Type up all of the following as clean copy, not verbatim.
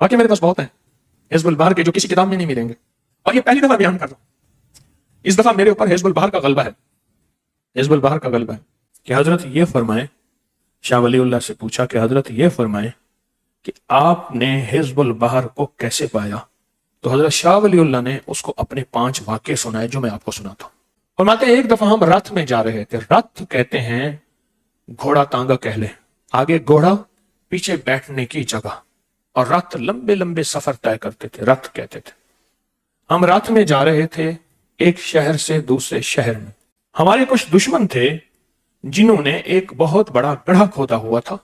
वाकई मेरे पास बहुत हैं हिज़्बुल बहर के, जो किसी किताब में नहीं मिलेंगे, और ये पहली दफा बयान कर रहा हूं। इस दफा मेरे ऊपर हिज़्बुल बहर का गलबा है, हिज़्बुल बहर का गलबा है कि हजरत ये फरमाए, शाह वलीउल्लाह से पूछा कि हजरत ये फरमाए कि आपने हिज़्बुल बहर को कैसे पाया? तो हजरत शाह वलीउल्लाह ने उसको अपने 5 वाक़े सुनाए जो मैं आपको सुनाता हूं। फरमाते हैं एक दफा हम रथ में जा रहे थे, रथ कहते हैं घोड़ा तांगा कह ले, आगे घोड़ा पीछे बैठने की जगह, और रथ लंबे लंबे सफर तय करते थे, रथ कहते थे। हम रथ में जा रहे थे एक शहर से दूसरे शहर में। हमारे कुछ दुश्मन थे जिन्होंने एक बहुत बड़ा गड्ढा खोदा हुआ था,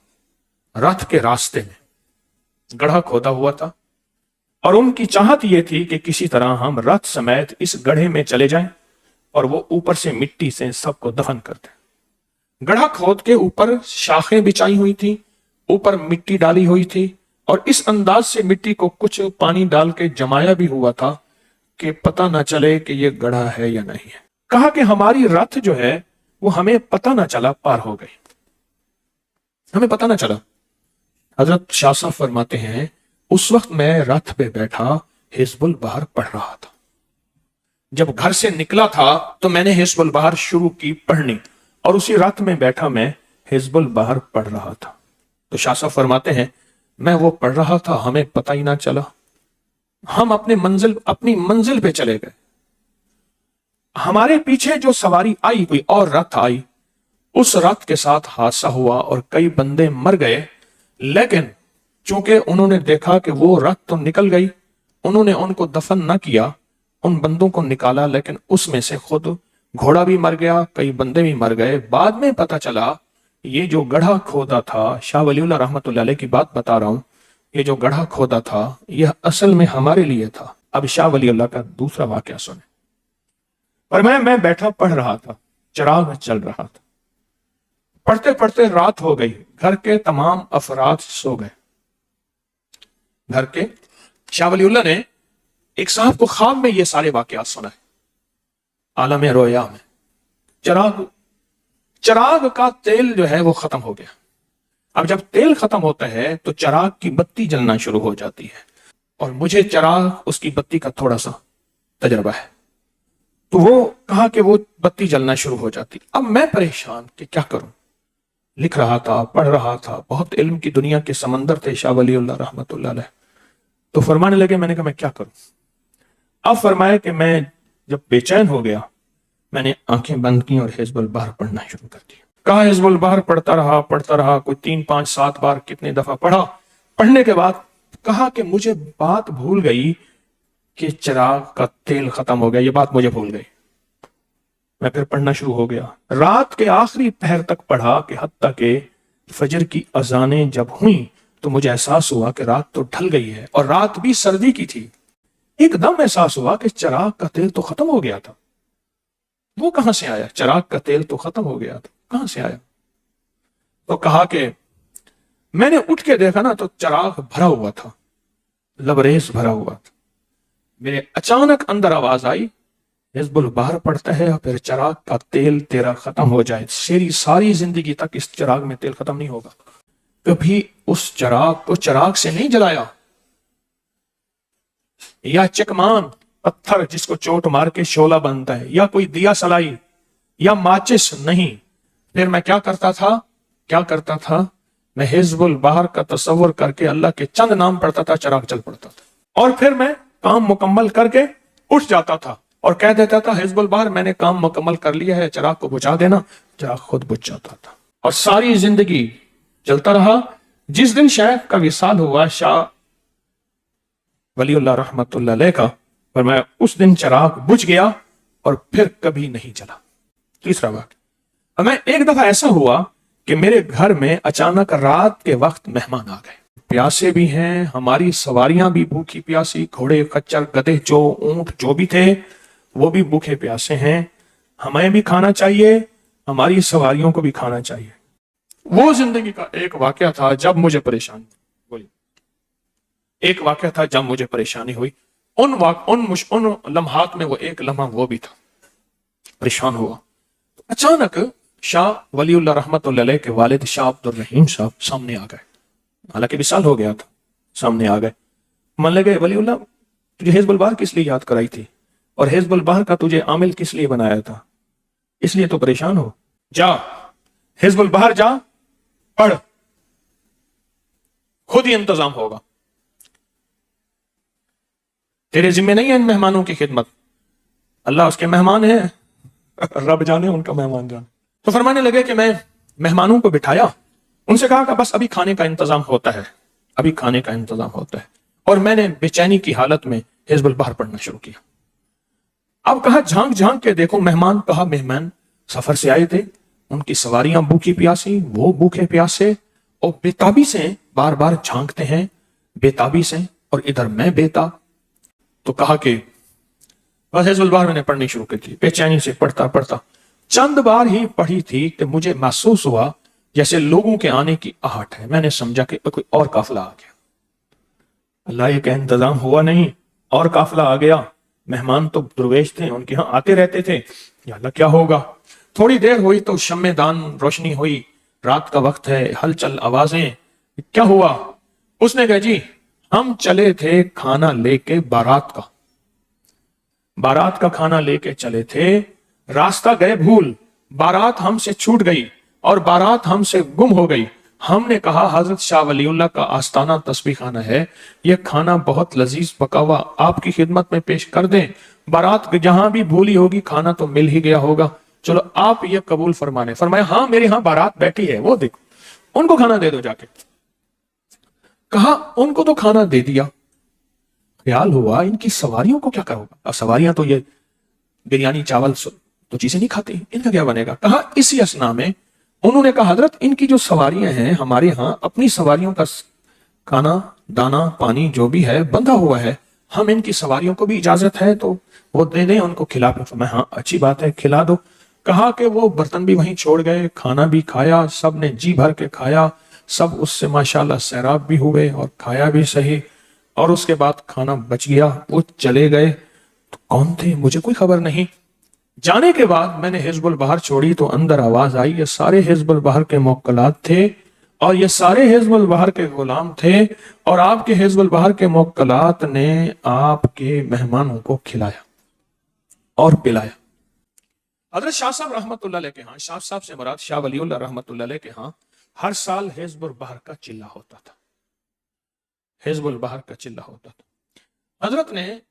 रथ के रास्ते में गड्ढा खोदा हुआ था, और उनकी चाहत यह थी कि किसी तरह हम रथ समेत इस गड्ढे में चले जाएं और वो ऊपर से मिट्टी से सबको दफन कर दें। गड्ढा खोद के ऊपर शाखें बिछाई हुई थी, ऊपर मिट्टी डाली हुई थी, और इस अंदाज से मिट्टी को कुछ पानी डाल के जमाया भी हुआ था कि पता ना चले कि ये गड्ढा है या नहीं है। कहा कि हमारी रथ जो है वो हमें पता ना चला पार हो गई, हमें पता ना चला। हजरत शाह साहब फरमाते हैं उस वक्त मैं रथ पे बैठा हिज़्बुल बहर पढ़ रहा था। जब घर से निकला था तो मैंने हिज़्बुल बहर शुरू की पढ़नी, और उसी रथ में बैठा मैं हिज़्बुल बहर पढ़ रहा था। तो शाह साहब फरमाते हैं मैं वो पढ़ रहा था, हमें पता ही ना चला, हम अपनी मंजिल पे चले गए। हमारे पीछे जो सवारी आई कोई और रथ आई, उस रथ के साथ हादसा हुआ और कई बंदे मर गए, लेकिन चूंकि उन्होंने देखा कि वो रथ तो निकल गई, उन्होंने उनको दफन ना किया, उन बंदों को निकाला, लेकिन उसमें से खुद घोड़ा भी मर गया, कई बंदे भी मर गए। बाद में पता चला ये जो गड्ढा खोदा था, शाह वलीउल्लाह रहमतुल्लाह अलैह की बात बता रहा हूं, ये जो गड्ढा खोदा था यह असल में हमारे लिए था। अब शाह वलीउल्लाह का दूसरा वाकया सुने। और मैं बैठा पढ़ रहा था, चिराग चल रहा था, पढ़ते पढ़ते रात हो गई, घर के तमाम अफराद सो गए। घर के शाह वलीउल्लाह ने एक साहब को ख्वाब में ये सारे वाकयात सुनाए, आलम रोया में। चिराग का तेल जो है वो खत्म हो गया। अब जब तेल खत्म होता है तो चिराग की बत्ती जलना शुरू हो जाती है, और मुझे चिराग उसकी बत्ती का थोड़ा सा तजर्बा है। तो वो कहा कि वो बत्ती जलना शुरू हो जाती। अब मैं परेशान कि क्या करूं, लिख रहा था, पढ़ रहा था, बहुत इल्म की दुनिया के समंदर थे शाह वलीउल्लाह रहमतुल्लाह अलैह। तो फरमाने लगे, मैंने कहा मैं क्या करूं। अब फरमाया कि मैं जब बेचैन हो गया, मैंने आंखें बंद की और हिज़्बुल बहर पढ़ना शुरू कर दिया। कहा हिज़्बुल बहर पढ़ता रहा, कोई 3, 5, 7 बार कितने दफा पढ़ा। पढ़ने के बाद कहा कि मुझे बात भूल गई कि चिराग का तेल खत्म हो गया, ये बात मुझे भूल गई। मैं फिर पढ़ना शुरू हो गया, रात के आखिरी पहर तक पढ़ा कि हत्ता के फजर की अजानें जब हुई तो मुझे एहसास हुआ कि रात तो ढल गई है, और रात भी सर्दी की थी। एकदम एहसास हुआ कि चिराग का तेल तो खत्म हो गया था। वो कहां से आया? चिराग का तेल तो खत्म हो गया था, कहां से आया? तो कहा कि मैंने उठ के देखा ना तो चिराग भरा हुआ था, लबरेज भरा हुआ था। मेरे अचानक अंदर आवाज आई, हिज़्बुल बहर पढ़ता है और फिर चिराग का तेल तेरा खत्म हो जाए, तेरी सारी जिंदगी तक इस चिराग में तेल खत्म नहीं होगा। कभी उस चिराग को चिराग से नहीं जलाया, या चकमान पत्थर जिसको चोट मार के शोला बनता है, या कोई दिया सलाई, या माचिस नहीं। फिर मैं क्या करता था, मैं हिज़्बुल बहर का तसव्वुर करके अल्लाह के चंद नाम पढ़ता था, चिराग जल पड़ता था। और फिर मैं काम मुकम्मल करके उठ जाता था और कह देता था हिज़्बुल बहर मैंने काम मुकम्मल कर लिया है, चिराग को बुझा देना। चिराग खुद बुझ जाता था और सारी जिंदगी चलता रहा। जिस दिन शेख का विसाल हुआ शाह वलीउल्लाह रहमतुल्लाह अलैह का, पर मैं उस दिन चिराग बुझ गया और फिर कभी नहीं जला। तीसरा वाक़या, मैं एक दफा ऐसा हुआ कि मेरे घर में अचानक रात के वक्त मेहमान आ गए, प्यासे भी हैं, हमारी सवारियां भी भूखी प्यासी, घोड़े खच्चर गधे जो ऊंट जो भी थे वो भी भूखे प्यासे हैं। हमें भी खाना चाहिए, हमारी सवारियों को भी खाना चाहिए। वो जिंदगी का एक वाकया था जब मुझे परेशानी हुई, एक वाकया था जब मुझे परेशानी हुई। उन लम्हात में वो एक लम्हा वो भी था, परेशान हुआ। अचानक शाह वलीउल्लाह रहमतुल्लाह अलैह के वालिद शाह अब्दुल रहीम साहब सामने आ गए, हालांकि विसाल हो गया था, सामने आ गए। मन लगे वली उल्लाह तुझे हिज़्बुल बहर किस लिए याद कराई थी, और हिज़्बुल बहर का तुझे आमिल किस लिए बनाया था, इसलिए तो परेशान हो। जा हिज़्बुल बहर जा, पढ़, खुद ही इंतजाम होगा। तेरे जिम्मे नहीं है इन मेहमानों की खिदमत, अल्लाह उसके मेहमान है, रब जाने उनका मेहमान जाने। तो फरमाने लगे कि मैं मेहमानों को बिठाया, उनसे कहा कि बस अभी खाने का इंतजाम होता है, अभी खाने का इंतजाम होता है, और मैंने बेचैनी की हालत में हिज़्बुल बहर पढ़ना शुरू किया। अब कहा झांक झांक के देखो मेहमान, कहा मेहमान सफर से आए थे, उनकी सवारियां भूखी प्यासी, वो भूखे प्यासे, और बेताबी से बार बार झांकते हैं, बेताबी से, और इधर मैं बेताब। तो कहा कि बस हिज़्बुल बहर मैंने पढ़नी शुरू की थी, बेचैनी से पढ़ता पढ़ता चंद बार ही पढ़ी थी कि मुझे महसूस हुआ जैसे लोगों के आने की आहट है। मैंने समझा कि कोई और काफिला आ गया। अल्लाह ये का इंतजाम हुआ नहीं, और काफिला आ गया। मेहमान तो दुर्वेश थे, उनके यहाँ आते रहते थे, या अल्लाह क्या होगा। थोड़ी देर हुई तो शम्मेदान रोशनी हुई, रात का वक्त है, हलचल आवाजें, क्या हुआ। उसने कहा जी हम चले थे खाना लेके बारात का, बारात का खाना लेके चले थे, रास्ता गए भूल, बारात हमसे छूट गई और बारात हमसे गुम हो गई। हमने कहा हजरत शाह वलीउल्लाह का आस्ताना तस्बीह खाना है, यह खाना बहुत लजीज पका हुआ आपकी खिदमत में पेश कर दें। बारात जहां भी भूली होगी खाना तो मिल ही गया होगा, चलो आप ये कबूल फरमाने। फरमाया हाँ मेरे यहाँ बारात बैठी है, वो देखो उनको खाना दे दो जाके। कहा उनको तो खाना दे दिया, ख्याल हुआ इनकी सवारियों को क्या करोगा। अब सवारियां तो ये बिरयानी चावल तो चीजें नहीं खाती, इनका क्या बनेगा। कहा इसी असना में उन्होंने कहा हजरत इनकी जो सवारियां हैं हमारे यहाँ अपनी सवारियों का खाना दाना पानी जो भी है बंधा हुआ है, हम इनकी सवारियों को भी इजाजत है तो वो दे दें, उनको खिला पाए। मैं हाँ अच्छी बात है खिला दो। कहा कि वो बर्तन भी वहीं छोड़ गए, खाना भी खाया, सब ने जी भर के खाया, सब उससे माशाल्लाह सैराब भी हुए और खाया भी सही, और उसके बाद खाना बच गया, वो चले गए। तो कौन थे मुझे कोई खबर नहीं। जाने के बाद मैंने हिज़्बुल बहर छोड़ी तो अंदर आवाज आई ये सारे हिज़्बुल बहर के मुवक्किलात थे और ये सारे हिज़्बुल बहर के गुलाम थे, और आपके हिज़्बुल बहर के मुवक्किलात ने आपके मेहमानों को खिलाया और पिलाया। हजरत शाह साहब रहमतुल्लाह अलैह के यहाँ, शाह साहब से मुराद शाह वलीउल्लाह रहमतुल्लाह अलैह के यहाँ हर साल हिज़्बुल बहर का चिल्ला होता था, हिज़्बुल बहर का चिल्ला होता था। हजरत ने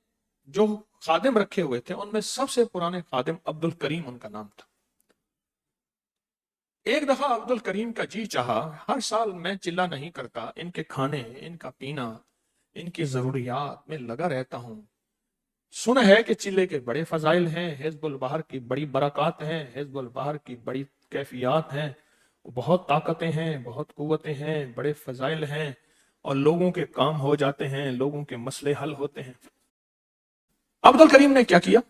जो खादिम रखे हुए थे उनमें सबसे पुराने खादिम अब्दुल करीम उनका नाम था। एक दफा अब्दुल करीम का जी चाहा, हर साल मैं चिल्ला नहीं करता, इनके खाने इनका पीना इनकी जरूरियात में लगा रहता हूं। सुना है कि चिल्ले के बड़े फजाइल हैं, हिज़्बुल बहर की बड़ी बरकत हैं, हिज़्बुल बहर की बड़ी कैफियत हैं, बहुत ताकतें हैं, बहुत कुव्वतें हैं, बड़े फजाइल हैं, और लोगों के काम हो जाते हैं, लोगों के मसले हल होते हैं। अब्दुल करीम ने क्या किया,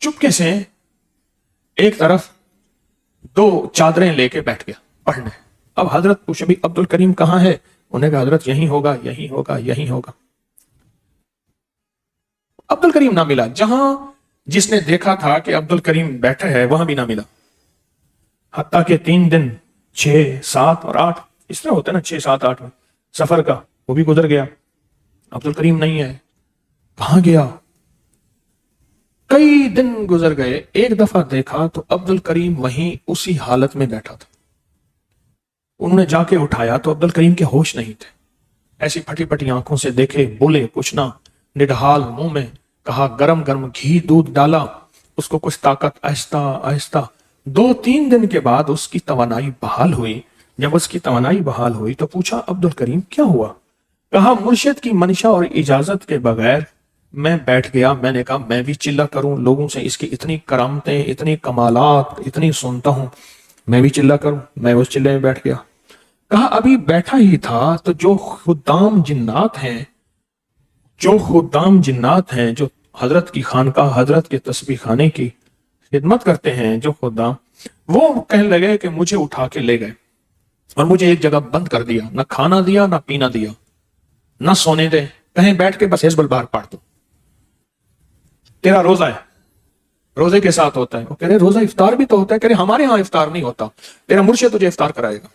चुपके से एक तरफ दो चादरें लेके बैठ गया पढ़ने। अब हजरत पूछे भी अब्दुल करीम कहां है, उन्हें कहा हजरत यही होगा यही होगा यही होगा। अब्दुल करीम ना मिला, जहां जिसने देखा था कि अब्दुल करीम बैठे है वहां भी ना मिला। हत्ता के 3 दिन 6, 7 और 8 इस तरह होता है ना, 6, 7, 8 में सफर का वो भी गुजर गया, अब्दुल करीम नहीं है, कहां गया। कई दिन गुजर गए, एक दफा देखा तो अब्दुल करीम वहीं उसी हालत में बैठा था। उन्होंने जाके उठाया तो अब्दुल करीम के होश नहीं थे, ऐसी फटी फटी आंखों से देखे, बोले कुछ ना, निढाल मुंह में, कहा गरम गरम घी दूध डाला, उसको कुछ ताकत आहिस्ता आहिस्ता। 2-3 दिन के बाद उसकी तवानाई बहाल हुई। जब उसकी तवानाई बहाल हुई तो पूछा अब्दुल करीम क्या हुआ। कहा मुर्शिद की मंशा और इजाजत के बगैर मैं बैठ गया। मैंने कहा मैं भी चिल्ला करूं, लोगों से इसकी इतनी करामतें इतनी कमालात इतनी सुनता हूं, मैं भी चिल्ला करूं। मैं उस चिल्ले में बैठ गया। कहा अभी बैठा ही था तो जो खुदाम जिन्नात हैं, जो खुदाम जिन्नात हैं, जो हजरत की खानकाह हजरत के तस्बीह खाने की खिदमत करते हैं, जो खुदाम, वो कहने लगे कि मुझे उठा के ले गए और मुझे एक जगह बंद कर दिया, ना खाना दिया ना पीना दिया ना सोने दे, कहीं बैठ के बस हिज़्बुल बहर पढ़ दो, तेरा रोजा है, रोजे के साथ होता है। वो कह रहे रोजा इफ्तार भी तो होता है। कह रहे हमारे यहां इफ्तार नहीं होता, तेरा मुर्शिद तुझे इफ्तार कराएगा।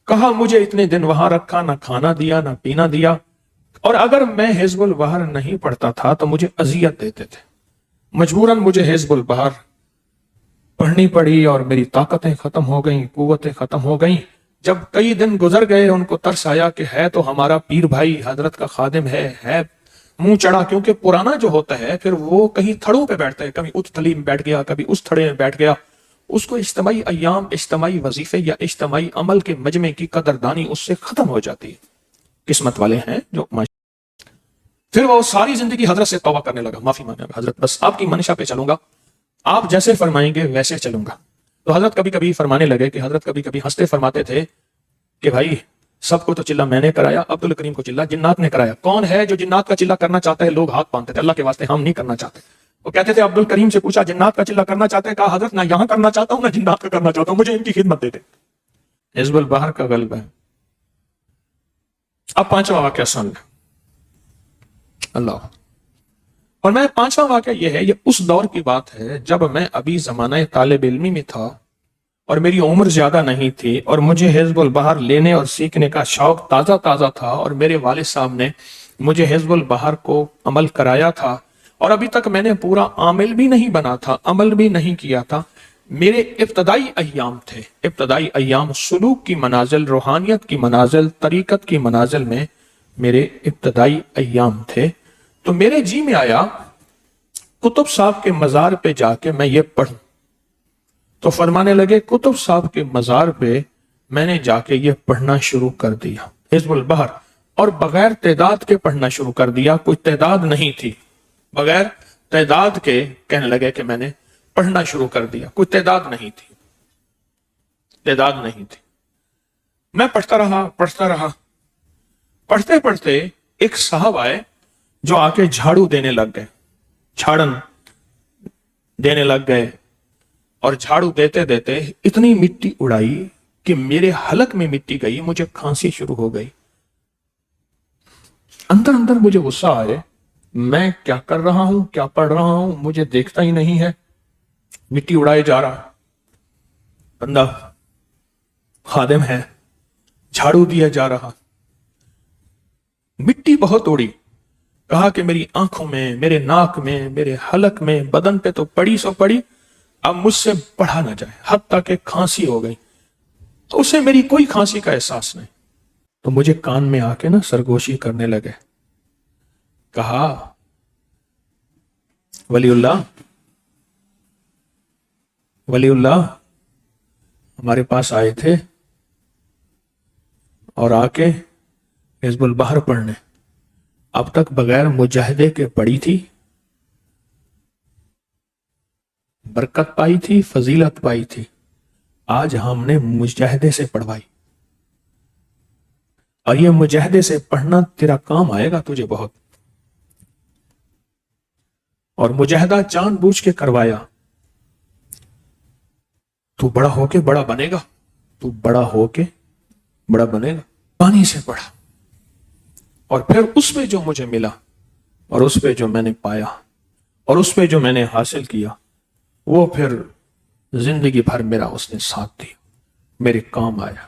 कहा मुझे इतने दिन वहां रखा, ना खाना दिया ना पीना दिया, اور اگر میں حزب البحر نہیں پڑھتا تھا تو مجھے اذیت دیتے تھے، مجبوراً مجھے حزب البحر پڑھنی پڑی اور میری طاقتیں ختم ہو گئیں، قوتیں ختم ہو گئیں۔ جب کئی دن گزر گئے ان کو ترس آیا کہ ہے تو ہمارا پیر بھائی حضرت کا خادم ہے منہ چڑھا، کیونکہ پرانا جو ہوتا ہے پھر وہ کہیں تھڑوں پہ بیٹھتا ہے، کبھی اس تھڑی میں بیٹھ گیا، کبھی اس تھڑے میں بیٹھ گیا، اس کو اجتماعی ایام، اجتماعی وظیفے یا اجتماعی عمل کے مجمع کی قدردانی اس سے ختم ہو جاتی ہے۔ قسمت والے ہیں جو پھر وہ ساری زندگی حضرت سے توبہ کرنے لگا، معافی مانگا، حضرت بس آپ کی منشا پہ چلوں گا، آپ جیسے فرمائیں گے ویسے چلوں گا۔ تو حضرت کبھی کبھی فرمانے لگے کہ حضرت کبھی کبھی ہنستے فرماتے تھے کہ بھائی سب کو تو چلہ میں نے کرایا، عبد الکریم کو چلہ جنات نے کرایا، کون ہے جو جنات کا چلہ کرنا چاہتا ہے؟ لوگ ہاتھ باندھتے تھے، اللہ کے واسطے ہم نہیں کرنا چاہتے۔ وہ کہتے تھے عبد الکریم سے پوچھا جنات کا چلہ کرنا چاہتے ہیں؟ کہا حضرت نہ یہاں کرنا چاہتا ہوں نہ جنات کا کرنا چاہتا ہوں، مجھے ان کی خدمت دے دے۔ حزب البحر کا غلبہ ہے۔ اب پانچواں واقعہ سن لیں اللہ، اور میں پانچواں واقعہ یہ ہے، یہ اس دور کی بات ہے جب میں ابھی زمانہ طالب علمی میں تھا اور میری عمر زیادہ نہیں تھی، اور مجھے حزب البحر لینے اور سیکھنے کا شوق تازہ تازہ تھا، اور میرے والد صاحب نے مجھے حزب البحر کو عمل کرایا تھا، اور ابھی تک میں نے پورا عامل بھی نہیں بنا تھا، عمل بھی نہیں کیا تھا۔ میرے ابتدائی ایام تھے، ابتدائی ایام سلوک کی منازل، روحانیت کی منازل، طریقت کی منازل میں میرے ابتدائی ایام تھے۔ تو میرے جی میں آیا کتب صاحب کے مزار پہ جا کے میں یہ پڑھوں، تو فرمانے لگے کتب صاحب کے مزار پہ میں نے جا کے یہ پڑھنا شروع کر دیا حزب البحر، اور بغیر تعداد کے پڑھنا شروع کر دیا، کوئی تعداد نہیں تھی، بغیر تعداد کے کہنے لگے کہ میں نے پڑھنا شروع کر دیا، کوئی تعداد نہیں تھی، تعداد نہیں تھی۔ میں پڑھتا رہا پڑھتے پڑھتے ایک صاحب آئے جو آ کے جھاڑو دینے لگ گئے، جھاڑن دینے لگ گئے، اور جھاڑو دیتے دیتے اتنی مٹی اڑائی کہ میرے حلق میں مٹی گئی، مجھے کھانسی شروع ہو گئی، اندر اندر مجھے غصہ آئے، میں کیا کر رہا ہوں، کیا پڑھ رہا ہوں، مجھے دیکھتا ہی نہیں ہے، مٹی اڑائے جا رہا، بندہ خادم ہے، جھاڑو دیا جا رہا، مٹی بہت اڑی، کہا کہ میری آنکھوں میں، میرے ناک میں، میرے حلق میں، بدن پہ تو پڑی سو پڑی، اب مجھ سے پڑھا نہ جائے، حتیٰ کہ کھانسی ہو گئی، تو اسے میری کوئی کھانسی کا احساس نہیں، تو مجھے کان میں آ کے نا سرگوشی کرنے لگے، کہا ولی اللہ ہمارے پاس آئے تھے اور آ کے حزب البحر پڑھنے، اب تک بغیر مجاہدے کے پڑھی تھی، برکت پائی تھی، فضیلت پائی تھی، آج ہم نے مجاہدے سے پڑھوائی، اور یہ مجاہدے سے پڑھنا تیرا کام آئے گا تجھے بہت، اور مجاہدہ جان بوجھ کے کروایا، تو بڑا ہو کے بڑا بنے گا، تو بڑا ہو کے بڑا بنے گا، پانی سے پڑھا، اور پھر اس پہ جو مجھے ملا، اور اس پہ جو میں نے پایا، اور اس پہ جو میں نے حاصل کیا، وہ پھر زندگی بھر میرا اس نے ساتھ دیا، میرے کام آیا۔